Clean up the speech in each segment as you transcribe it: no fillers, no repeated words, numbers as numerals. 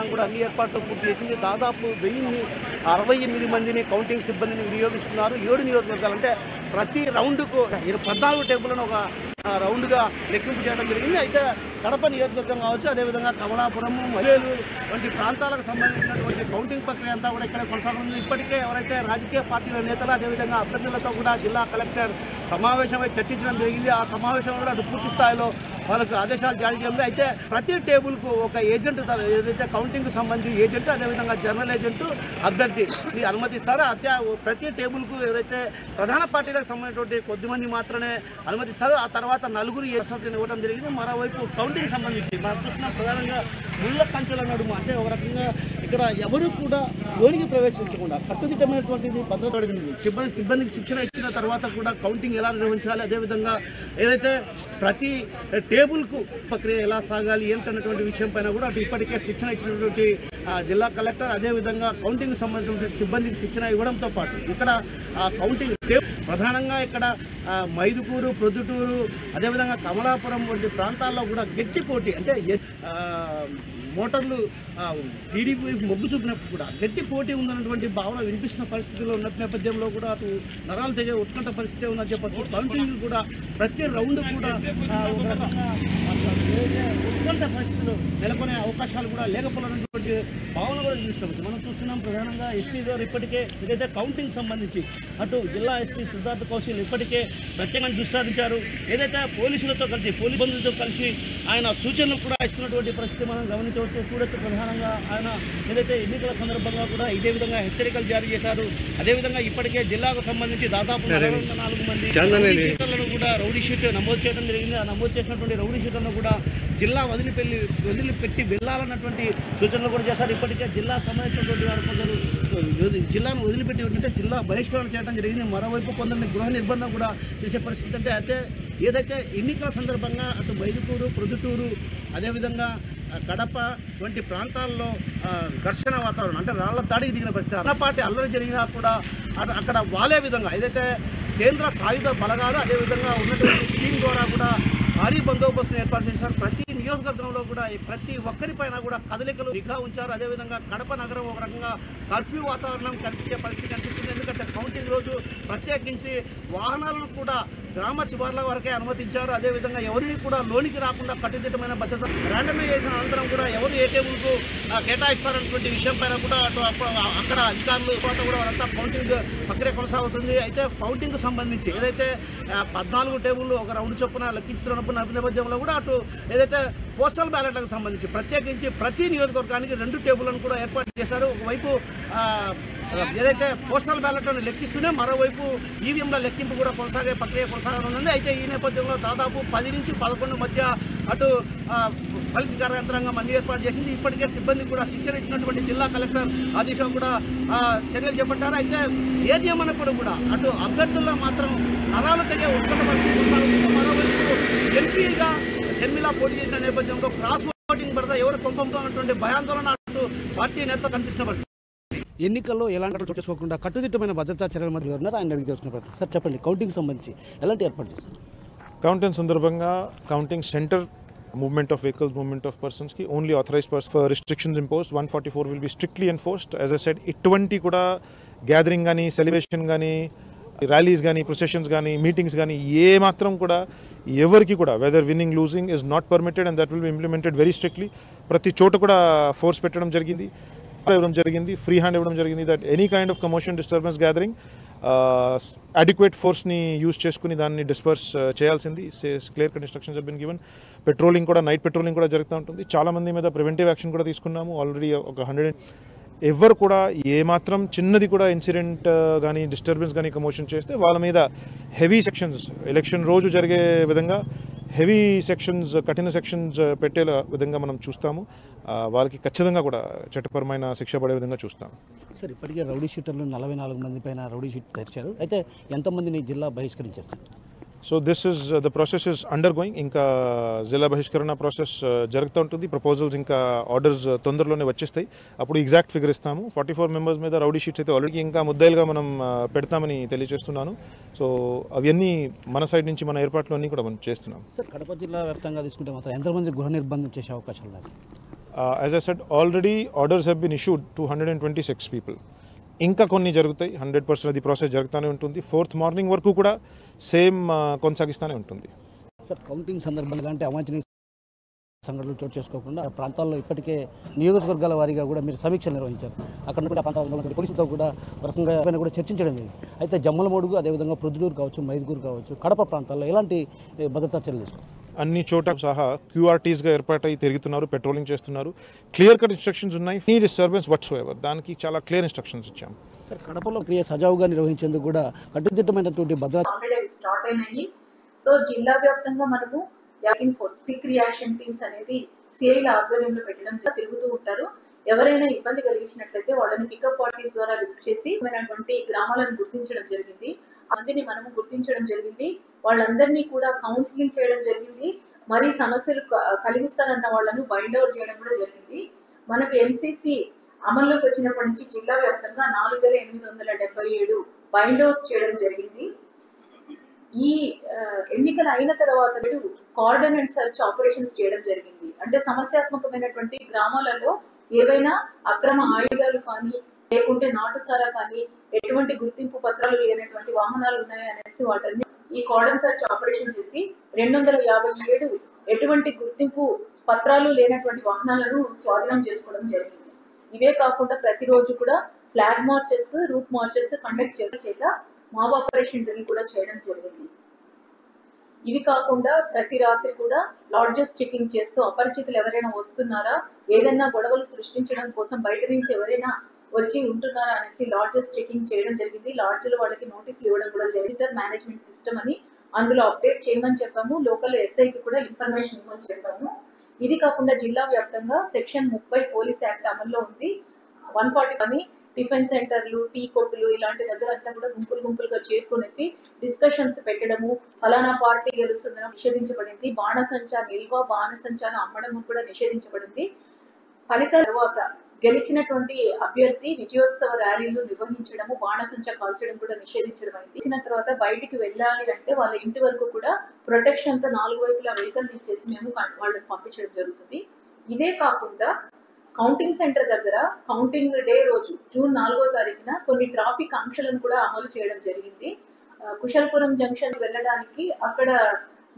యంత్రాంగం కూడా అన్ని ఏర్పాట్లు పూర్తి చేసింది. దాదాపు 1068 మందిని కౌంటింగ్ సిబ్బందిని వినియోగిస్తున్నారు. 7 నియోజకవర్గాలు అంటే ప్రతి రౌండ్కు 14 టేబుల్లను ఒక రౌండ్గా లెక్కింపు చేయడం జరిగింది. అయితే కడప నియోజకవర్గం కావచ్చు, అదేవిధంగా కమలాపురము, మలేలు వంటి ప్రాంతాలకు సంబంధించినటువంటి కౌంటింగ్ ప్రక్రియ అంతా కూడా ఇక్కడ కొనసాగుతుంది. ఇప్పటికే ఎవరైతే రాజకీయ పార్టీల నేతలు అదేవిధంగా అభ్యర్థులతో కూడా జిల్లా కలెక్టర్ సమావేశమై చర్చించడం జరిగింది. ఆ సమావేశంలో కూడా పూర్తి స్థాయిలో వాళ్ళకు ఆదేశాలు జారీ చేయాలి. అయితే ప్రతి టేబుల్కు ఒక ఏజెంట్, ఏదైతే కౌంటింగ్కి సంబంధించి ఏజెంట్, అదేవిధంగా జనరల్ ఏజెంట్ అభ్యర్థి అనుమతిస్తారో ప్రతి టేబుల్కు ఎవరైతే ప్రధాన పార్టీలకు సంబంధించినటువంటి కొద్దిమంది మాత్రమే అనుమతిస్తారో ఆ తర్వాత 4 ఏజెంట్లను ఇవ్వడం జరిగింది. మరోవైపు కౌంటింగ్ సంబంధించి మనం చూస్తున్నాం ప్రధానంగా ముళ్ళ కంచెల నడుము అంటే ఒక రకంగా ఇక్కడ ఎవరు కూడా లోనికి ప్రవేశించకుండా కట్టుదిట్టమైనటువంటిది భద్రత అడిగింది. సిబ్బందికి శిక్షణ ఇచ్చిన తర్వాత కూడా కౌంటింగ్ ఎలా నిర్వహించాలి, అదేవిధంగా ఏదైతే ప్రతి టేబుల్కు ప్రక్రియ ఎలా సాగాలి ఏంటన్నటువంటి విషయం పైన కూడా అటు ఇప్పటికే శిక్షణ ఇచ్చినటువంటి జిల్లా కలెక్టర్ అదేవిధంగా కౌంటింగ్ సంబంధించిన సిబ్బందికి శిక్షణ ఇవ్వడంతో పాటు ఇక్కడ కౌంటింగ్ ప్రధానంగా ఇక్కడ మైదుకూరు, ప్రొద్దుటూరు, అదేవిధంగా కమలాపురం వంటి ప్రాంతాల్లో కూడా గట్టి పోటీ అంటే మోటార్లు టీడీపీ మొగ్గు చూపినప్పుడు కూడా గట్టి పోటీ ఉందన్నటువంటి భావన వినిపిస్తున్న పరిస్థితుల్లో ఉన్న నేపథ్యంలో కూడా అటు నరాలు తెగే ఉత్కంఠ పరిస్థితి ఉందని చెప్పచ్చు. కౌంటింగ్ కూడా ప్రతి రౌండ్ కూడా ఉత్కంఠ పరిస్థితులు నెలకొనే అవకాశాలు కూడా లేకపోయినటువంటి భావన కూడా వినిపిస్తుంది. మనం చూస్తున్నాం ప్రధానంగా ఎస్పీ గారు ఇప్పటికే ఏదైతే కౌంటింగ్ సంబంధించి అటు జిల్లా ఎస్పీ సిద్ధార్థ కౌశల్ ఇప్పటికే ప్రత్యేకంగా దృష్టి సారించారు. ఏదైతే పోలీసులతో కలిసి పోలీస్ బంధువులతో కలిసి ఆయన సూచనలు కూడా ఇస్తున్నటువంటి పరిస్థితి మనం గమనించవచ్చు. ప్రధానంగా ఆయన ఏదైతే ఎన్నికల సందర్భంగా కూడా ఇదే విధంగా హెచ్చరికలు జారీ చేశారు. అదేవిధంగా ఇప్పటికే జిల్లాకు సంబంధించి దాదాపు 44 మంది షీటర్లను కూడా రౌడీ షీట్ నమోదు చేయడం జరిగింది. ఆ నమోదు చేసినటువంటి రౌడీ షీటర్లను కూడా జిల్లా వదిలిపెట్టి వెళ్ళాలన్నటువంటి సూచనలు కూడా చేశారు. ఇప్పటికే జిల్లా సంబంధించినటువంటి వారు కొందరు జిల్లాను వదిలిపెట్టి జిల్లా బహిష్కరణ చేయడం జరిగింది. మరోవైపు కొందరిని గృహ నిర్బంధం కూడా చేసే పరిస్థితి అంటే అయితే ఏదైతే ఎన్నికల సందర్భంగా అటు మైదుకూరు, ప్రొద్దుటూరు, అదేవిధంగా కడప వంటి ప్రాంతాల్లో ఘర్షణ వాతావరణం అంటే రాళ్ల దాడికి దిగిన పరిస్థితి అన్నపాటి అల్లరి జరిగినా కూడా అక్కడ వాలే విధంగా ఏదైతే కేంద్ర సాయుధ బలగాలు అదేవిధంగా ఉన్నటువంటి టీం ద్వారా కూడా భారీ బందోబస్తును ఏర్పాటు చేశారు. ప్రతి నియోజకవర్గంలో కూడా ప్రతి ఒక్కరిపైన కూడా కదలికలు నిఘా ఉంచారు. అదేవిధంగా కడప నగరం ఒక రకంగా కర్ఫ్యూ వాతావరణం కనిపించే పరిస్థితి కనిపిస్తుంది. ఎందుకంటే కౌంటింగ్ రోజు ప్రత్యేకించి వాహనాలను కూడా గ్రామ శివార్ల వరకే అనుమతించారు. అదేవిధంగా ఎవరిని కూడా లోనికి రాకుండా కట్టుదిట్టమైన భద్రత ర్యాండమైజేషన్ అనంతరం కూడా ఎవరు ఏ టేబుల్కు కేటాయిస్తారన్నటువంటి విషయం పైన కూడా అక్కడ అధికారులు కూడా వారంతా కౌంటింగ్ ప్రక్రియ కొనసాగుతుంది. అయితే కౌంటింగ్ సంబంధించి ఏదైతే 14 టేబుల్ ఒక రౌండ్ చొప్పున లెక్కించుతున్న నేపథ్యంలో కూడా అటు ఏదైతే పోస్టల్ బ్యాలెట్లకు సంబంధించి ప్రత్యేకించి ప్రతి నియోజకవర్గానికి 2 టేబుల్లను కూడా ఏర్పాటు చేశారు. ఒకవైపు ఏదైతే పోస్టల్ బ్యాలెట్లను లెక్కిస్తూనే మరోవైపు ఈవీఎంల లెక్కింపు కూడా కొనసాగే ప్రక్రియ కొనసాగనుంది. అయితే ఈ నేపథ్యంలో దాదాపు 10 నుంచి 11 మధ్య అటు ఫలితాల యంత్రాంగం అన్ని ఏర్పాటు చేసింది. ఇప్పటికే సిబ్బందికి కూడా శిక్షణ ఇచ్చినటువంటి జిల్లా కలెక్టర్ ఆదేశం కూడా చర్యలు చేపట్టారు. అయితే ఏది ఏమన్నప్పుడు కూడా అటు అభ్యర్థుల్లో మాత్రం నరాలు తెగే ఉత్కంఠ పరిస్థితి కొనసాగుతుంది. మరోవైపు ఎంపీగా షర్మిల పోటీ చేసిన నేపథ్యంలో క్రాస్ ఓటింగ్ పడతా ఎవరు కొంపంతో ఉన్నటువంటి భయాందోళన అటు పార్టీ నేత కనిపిస్తున్న పరిస్థితి. ఎన్నికల్లో ఎలాంటి చోటు చేసుకోకుండా కట్టుదిట్టమైన భద్రతా చర్యల మధ్య ఉన్నారు. ఆయన అడిగి తెలుసుకున్న ప్రతి సార్ చెప్పండి, కౌంటింగ్ సంబంధించి ఎలాంటి ఏర్పాటు చేస్తారు? కౌంటింగ్ సందర్భంగా counting centre movement of vehicles, movement of persons ki only authorized persons for restrictions imposed. 144 will be strictly enforced. As I said, 20 kuda gathering gani, celebration gani, rallies gani, processions gani, meetings gani ye matram kuda evarki kuda whether winning losing is not permitted, and that will be implemented very strictly. Prati chota kuda force pettadam jarigindi, free hand iవ్వడం జరిగింది. that any kind of commotion, disturbance, gathering adequate force ni use చేసుకుని దాన్ని disperse చేయాల్సింది. Clear cut instructions have been given. Patrolling కూడా night patrolling కూడా జరుగుతూ ఉంటుంది. చాలా మంది మీద ప్రివెంటివ్ యాక్షన్ కూడా తీసుకున్నాము. ఆల్రెడీ ఒక 100 ఎవరు కూడా ఏమాత్రం చిన్నది కూడా ఇన్సిడెంట్ కానీ డిస్టర్బెన్స్ కానీ కమోషన్ చేస్తే వాళ్ళ మీద హెవీ సెక్షన్స్ ఎలక్షన్ రోజు జరిగే విధంగా హెవీ సెక్షన్స్ కఠిన సెక్షన్స్ పెట్టే విధంగా మనం చూస్తాము. వాళ్ళకి ఖచ్చితంగా కూడా చట్టపరమైన శిక్ష పడే విధంగా చూస్తాం. సార్ ఇప్పటికే రౌడీ షీటర్లు 44 మంది పైన రౌడీ షీట్ తెరిచారు. అయితే ఎంతమందిని జిల్లా బహిష్కరించారు sir? So this is the process is undergoing. ఇంకా జిల్లా బహిష్కరణ ప్రాసెస్ జరుగుతూ ఉంటుంది. ప్రపోజల్స్ ఇంకా ఆర్డర్స్ తొందరలోనే వచ్చేస్తాయి. అప్పుడు ఎగ్జాక్ట్ ఫిగర్ ఇస్తాము. 44 మెంబర్స్ మీద రౌడీ షీట్స్ అయితే ఆల్రెడీ ఇంకా ముద్దాయిలుగా మనం పెడతామని తెలియజేస్తున్నాను. సో అవన్నీ మన సైడ్ నుంచి మన ఏర్పాట్లు అన్నీ కూడా మనం చేస్తున్నాం. సార్ కడప జిల్లా వ్యాప్తంగా తీసుకుంటే మాత్రం ఎంతమంది గృహ నిర్బంధం చేసే అవకాశాలు ఉన్నాయి sir? As I said, already orders have been issued to 126 people. ఇంకా కొన్ని జరుగుతాయి, 100% అది ప్రాసెస్ జరుగుతూనే ఉంటుంది. 4th మార్నింగ్ వరకు కూడా సేమ్ కొనసాగిస్తూనే ఉంటుంది. సార్, కౌంటింగ్ సందర్భంగా అంటే అవాంఛనీయ సంఘటనలు చోటు చేసుకోకుండా ప్రాంతాల్లో ఇప్పటికే నియోజకవర్గాల వారీగా కూడా మీరు సమీక్షలు నిర్వహించారు. అక్కడ ఉన్న ప్రాంతాల్లో పోలీసులతో కూడా రకంగా కూడా చర్చించడం జరిగింది. అయితే జమ్మలమడుగు, అదేవిధంగా ప్రొద్దుటూరు కావచ్చు, మైదుగూరు కావచ్చు, కడప ప్రాంతాల్లో ఎలాంటి భద్రతా చర్యలు తీసుకున్నారు? అన్ని చోట సహా క్యూఆర్టీస్గా ఏర్పాటై తిరుగుతున్నారు, పెట్రోలింగ్ చేస్తున్నారు. క్లియర్ కట్ ఇన్స్ట్రక్షన్స్ ఉన్నాయి. నీ డిస్టర్బెన్స్ వాట్స్ ఎవర్, దానికి చాలా క్లియర్ ఇన్స్ట్రక్షన్స్ ఇచ్చాం. సార్, కడపలో క్రియ సజావుగా నిర్వహించేందుకు కూడా కట్టుదిట్టమైనటువంటి భద్రత స్టార్ట్ అయినాయి. సో జిల్లా వ్యాప్తంగా మనము ఫోర్స్ క్విక్ రియాక్షన్ టీమ్స్ అనేది సిఐల ఆధ్వర్యంలో పెట్టడం తిరుగుతూ ఉంటారు. ఎవరైనా ఇబ్బంది కలిగించినట్లయితే వాళ్ళని పికప్ పార్టీస్ ద్వారా లిఫ్ట్ చేసి గ్రామాలను గుర్తించడం జరిగింది. అందుని మనము గుర్తించడం జరిగింది. వాళ్ళందరినీ కూడా కౌన్సిలింగ్ చేయడం జరిగింది. మరి సమస్యలు కలిగిస్తారన్న వాళ్ళను బైండ్ అవుట్ చేయడం కూడా జరిగింది. మనకు ఎంసీసీ అమల్లోకి వచ్చినప్పటి నుంచి జిల్లా వ్యాప్తంగా 4877 బైండ్ అవుట్స్ చేయడం జరిగింది. ఈ ఎన్నికలు అయిన తర్వాత కార్డన్ అండ్ సర్చ్ ఆపరేషన్స్ చేయడం జరిగింది. అంటే సమస్యాత్మకమైనటువంటి గ్రామాలలో ఏవైనా అక్రమ ఆయుధాలు కానీ లేకుంటే నాటుసారా కానీ ఎటువంటి గుర్తింపు పత్రాలు లేనటువంటి వాహనాలు ఉన్నాయా అనేసి వాటిని ఈ కార్డన్ సర్చ్ ఆపరేషన్ చేసి 257 ఎటువంటి గుర్తింపు పత్రాలు లేనటువంటి వాహనాలను స్వాధీనం చేసుకోవడం జరిగింది. ఇవే కాకుండా ప్రతిరోజు కూడా flag marches, route marches conduct చేత మాబ్ ఆపరేషన్ డ్రిల్ కూడా చేయడం జరిగింది. ఇవి కాకుండా ప్రతి రాత్రి కూడా లాడ్జెస్ చెకింగ్ చేస్తూ అపరిచితులు ఎవరైనా వస్తున్నారా, ఏదైనా గొడవలు సృష్టించడం కోసం బయట నుంచి ఎవరైనా వచ్చి ఉంటున్నారా అనేసి లాడ్జెస్ చెకింగ్ చేయడం జరిగింది. లాడ్జ్లో వాళ్ళకి నోటీసులు ఇవ్వడం కూడా జరిగింది. మేనేజ్మెంట్ సిస్టమ్ అని అందులో అప్డేట్ చేయమని చెప్పాము. లోకల్ ఎస్ఐకి కూడా ఇన్ఫర్మేషన్ ఇవ్వమని చెప్పాము. ఇది కాకుండా జిల్లా వ్యాప్తంగా సెక్షన్ 30 పోలీస్ యాక్ట్ అమల్లో ఉంది. 140 అని టిఫిన్ సెంటర్లు, టీ కొట్టులు ఇలాంటి దగ్గర అంతా కూడా గుంపులుగా చేరుకునేసి డిస్కషన్స్ పెట్టడము, ఫలానా పార్టీ గెలుస్తుందని నిషేధించబడింది. బాణసంచా నిల్వ, బాణసంచాను అమ్మడం కూడా నిషేధించబడింది. ఫలితాల తర్వాత గెలిచినటువంటి అభ్యర్థి విజయోత్సవ ర్యాలీలు నిర్వహించడము, బాణసంచా కాల్చడం కూడా నిషేధించడం అయింది. ఇచ్చిన తర్వాత బయటికి వెళ్ళాలి అంటే వాళ్ళ ఇంటి వరకు కూడా ప్రొటెక్షన్ తో 4 వైపులా వెహికల్ ఇచ్చేసి మేము వాళ్ళని పంపించడం జరుగుతుంది. ఇదే కాకుండా కౌంటింగ్ సెంటర్ దగ్గర కౌంటింగ్ డే రోజు జూన్ 4వ తారీఖున కొన్ని ట్రాఫిక్ ఆంక్షలను కూడా అమలు చేయడం జరిగింది. కుశల్పురం జంక్షన్ వెళ్ళడానికి అక్కడ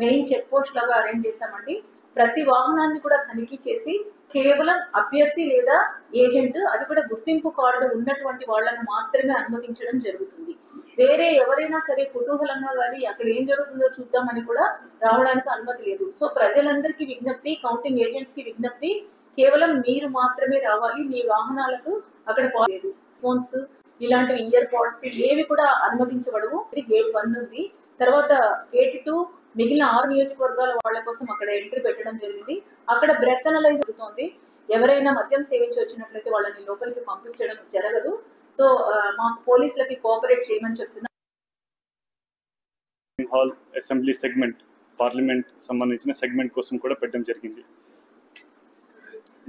మెయిన్ చెక్ పోస్ట్ లాగా అరేంజ్ చేశామండి. ప్రతి వాహనాన్ని కూడా తనిఖీ చేసి కేవలం అభ్యర్థి లేదా ఏజెంట్, అది కూడా గుర్తింపు కార్డు ఉన్నటువంటి వాళ్ళను మాత్రమే అనుమతించడం జరుగుతుంది. వేరే ఎవరైనా సరే కుతూహలంగా కానీ అక్కడ ఏం జరుగుతుందో చూద్దామని కూడా రావడానికి అనుమతి లేదు. సో ప్రజలందరికీ విజ్ఞప్తి, కౌంటింగ్ ఏజెంట్స్ కి విజ్ఞప్తి, కేవలం మీరు మాత్రమే రావాలి. మీ వాహనాలకు అక్కడ లేదు. ఫోన్స్ ఇలాంటి ఇయర్ పాడ్స్ ఏవి కూడా అనుమతించబడవు. గేట్ 1 ఉంది. తర్వాత గేట్ 2 మిగిలిన 6 నియోజకవర్గాల వాళ్ళ కోసం అక్కడ ఎంట్రీ పెట్టడం జరిగింది. అక్కడ బ్రెత్ అనలైజ్ జరుగుతుంది. ఎవరైనా మద్యం సేవించి వచ్చినట్లయితే వాళ్ళని లోపలికి పంపించడం జరగదు. సో మాకు పోలీసులకి కోఆపరేట్ చేయమని చెప్తున్నా. హాల్ అసెంబ్లీ సెగ్మెంట్, పార్లమెంట్ సంబంధించిన సెగ్మెంట్ కోసం కూడా పెట్టడం జరిగింది.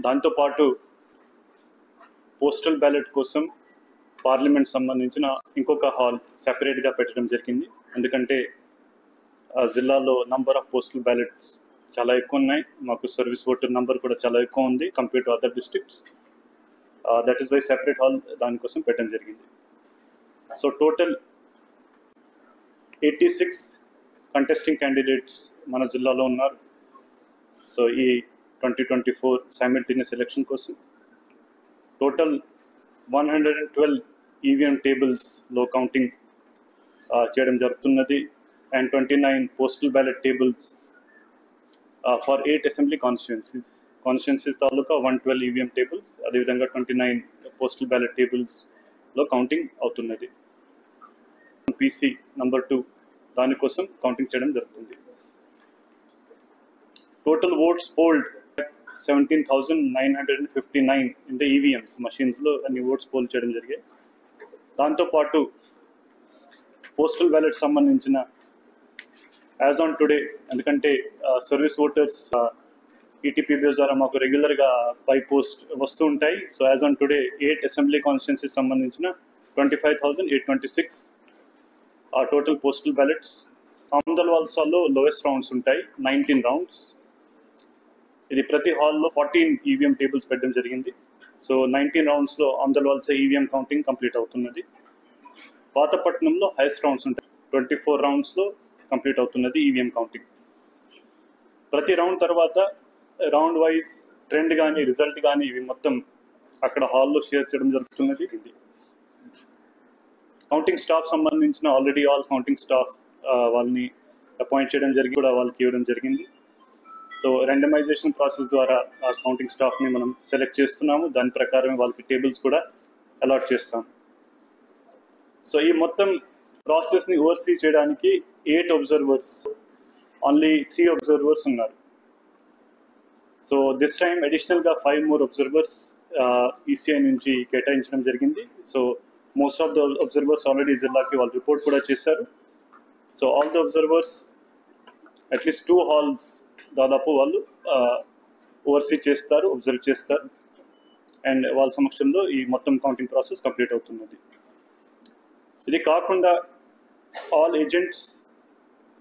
దాంతోపాటు పోస్టల్ బ్యాలెట్ కోసం పార్లమెంట్ సంబంధించిన ఇంకొక హాల్ సెపరేట్గా పెట్టడం జరిగింది. ఎందుకంటే జిల్లాలో నంబర్ ఆఫ్ పోస్టల్ బ్యాలెట్స్ చాలా ఎక్కువ ఉన్నాయి. మాకు సర్వీస్ ఓటర్ నంబర్ కూడా చాలా ఎక్కువ ఉంది compare to other districts. That is why separate hall దానికోసం పెట్టడం జరిగింది. సో టోటల్ 86 కంటెస్టింగ్ క్యాండిడేట్స్ మన జిల్లాలో ఉన్నారు. సో ఈ 2024 సైమల్టేనియస్ ఎలక్షన్ కోసం టోటల్ 112 ఈవీఎం టేబుల్స్లో కౌంటింగ్ చేయడం జరుగుతున్నది. And 29 postal ballot tables for 8 assembly constituencies తాలూకా 112 ఈవీఎం టేబుల్స్, అదేవిధంగా 29 పోస్టల్ బ్యాలెట్ టేబుల్స్లో కౌంటింగ్ అవుతున్నది. పీసీ నంబర్ 2 దానికోసం కౌంటింగ్ చేయడం జరుగుతుంది. Total votes polled 17,959 in the EVMs మషిన్స్లో అన్ని ఓట్స్ పోల్ చేయడం జరిగాయి. దాంతోపాటు పోస్టల్ బ్యాలెట్ సంబంధించిన యాజ్ ఆన్ టుడే, ఎందుకంటే సర్వీస్ ఓటర్స్ ఈటీపీబీఎస్ ద్వారా మాకు రెగ్యులర్గా బై పోస్ట్ వస్తూ ఉంటాయి. So as on today 8 assembly constituencies సంబంధించిన 25,826 టోటల్ పోస్టల్ బ్యాలెట్స్. కామన్వెల్త్ వాల్సాలో లోయెస్ట్ రౌండ్స్ ఉంటాయి, 19 రౌండ్స్. ఇది ప్రతి హాల్లో 14 ఈవీఎం టేబుల్స్ పెట్టడం జరిగింది. సో 19 రౌండ్స్లో on the walls EVM counting complete అవుతున్నది. పాతపట్నంలో హైయెస్ట్ రౌండ్స్ ఉంటాయి. 24 రౌండ్స్లో కంప్లీట్ అవుతున్నది ఈవీఎం కౌంటింగ్. ప్రతి రౌండ్ తర్వాత రౌండ్ వైజ్ ట్రెండ్ కానీ రిజల్ట్ కానీ ఇవి మొత్తం అక్కడ హాల్లో షేర్ చేయడం జరుగుతున్నది. ఇది కౌంటింగ్ స్టాఫ్ సంబంధించిన ఆల్రెడీ ఆల్ కౌంటింగ్ స్టాఫ్ వాళ్ళని అపాయింట్ చేయడం జరిగి కూడా వాళ్ళకి ఇవ్వడం జరిగింది. సో రెండమైజేషన్ ప్రాసెస్ ద్వారా ఆ కౌంటింగ్ స్టాఫ్ని మనం సెలెక్ట్ చేస్తున్నాము. దాని ప్రకారం వాళ్ళకి టేబుల్స్ కూడా అలాట్ చేస్తాం. సో ఈ మొత్తం ప్రాసెస్ని ఓవర్సీ చేయడానికి 8 అబ్జర్వర్స్, ఓన్లీ 3 అబ్జర్వర్స్ ఉన్నారు. సో దిస్ టైమ్ అడిషనల్గా 5 more అబ్జర్వర్స్ ఈసీఐ నుంచి కేటాయించడం జరిగింది. So most of the observers already జిల్లాకి వాళ్ళు రిపోర్ట్ కూడా చేశారు. So all the observers at least 2 halls దాదాపు వాళ్ళు ఓవర్సీ చేస్తారు, అబ్జర్వ్ చేస్తారు. అండ్ వాళ్ళ సమక్షంలో ఈ మొత్తం కౌంటింగ్ ప్రాసెస్ కంప్లీట్ అవుతున్నది. ఇది కాకుండా all agents,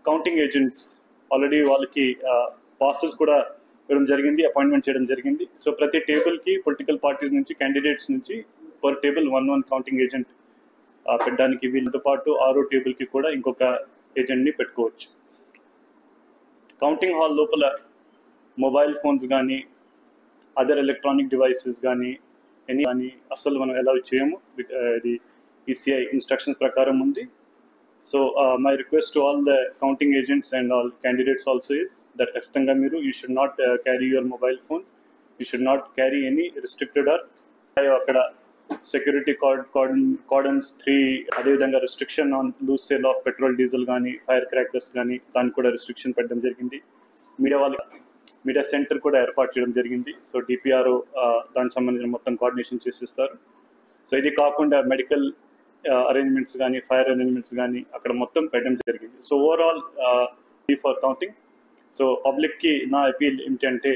counting agents already వాళ్ళకి పాసెస్ కూడా ఇవ్వడం జరిగింది, అపాయింట్మెంట్ చేయడం జరిగింది. సో ప్రతి టేబుల్కి పొలిటికల్ పార్టీస్ నుంచి, క్యాండిడేట్స్ నుంచి పర్ టేబుల్ 1 కౌంటింగ్ ఏజెంట్ పెట్టడానికి వీళ్ళతో పాటు 6వ టేబుల్కి కూడా ఇంకొక ఏజెంట్ని పెట్టుకోవచ్చు. కౌంటింగ్ హాల్ లోపల మొబైల్ ఫోన్స్ కానీ అదర్ ఎలక్ట్రానిక్ డివైసెస్ కానీ అసలు మనం ఎలా చేయము. ఇది ఈసీఐ ఇన్స్ట్రక్షన్స్ ప్రకారం ఉంది. So my request to all the counting agents and all candidates also is that ఖచ్చితంగా మీరు you should not carry your mobile phones, you should not carry any restricted or అక్కడ సెక్యూరిటీ కార్డన్స్ 3, అదేవిధంగా restriction on loose sale of petrol, diesel కానీ fire crackers కానీ దానికి కూడా restriction పెట్టడం జరిగింది. మీడియా సెంటర్ కూడా ఏర్పాటు చేయడం జరిగింది. సో డిపిఆర్ఓ దానికి సంబంధించిన మొత్తం కోఆర్డినేషన్ చేసిస్తారు. సో ఇది కాకుండా మెడికల్ అరేంజ్మెంట్స్ కానీ ఫైర్ అరేంజ్మెంట్స్ కానీ అక్కడ మొత్తం పెట్టడం జరిగింది. So overall for counting. So పబ్లిక్కి నా అపీల్ ఏంటంటే